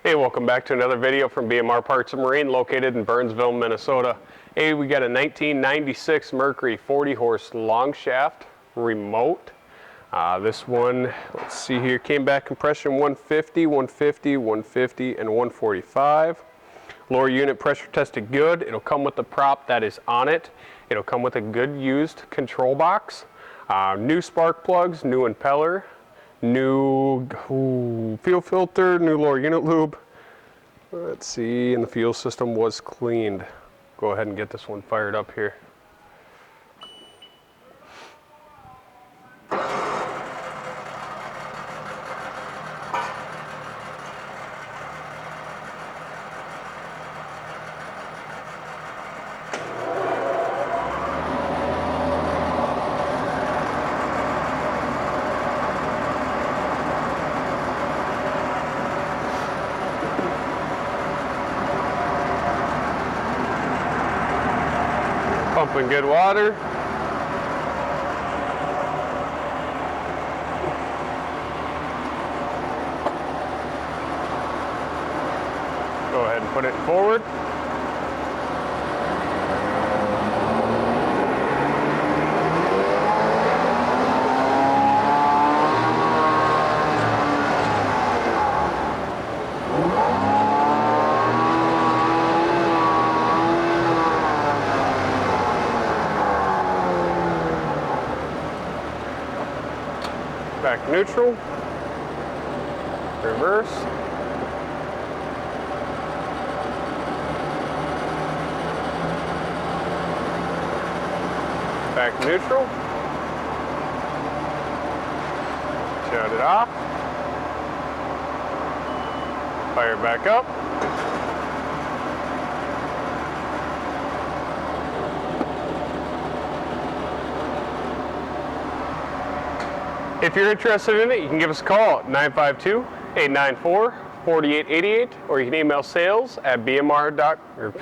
Hey, welcome back to another video from BMR Parts and Marine, located in Burnsville, Minnesota. Hey, we got a 1996 Mercury 40 horse long shaft remote. This one, let's see here, came back compression 150, 150, 150, and 145. Lower unit pressure tested good. It'll come with the prop that is on it. It'll come with a good used control box. New spark plugs, new impeller, new fuel filter, new lower unit lube. Let's see, and the fuel system was cleaned. Go ahead and get this one fired up here. Pumping good water. Go ahead and put it forward. Back neutral, reverse, back neutral, shut it off, fire back up. If you're interested in it, you can give us a call at 952-894-4888, or you can email sales@bmr.com.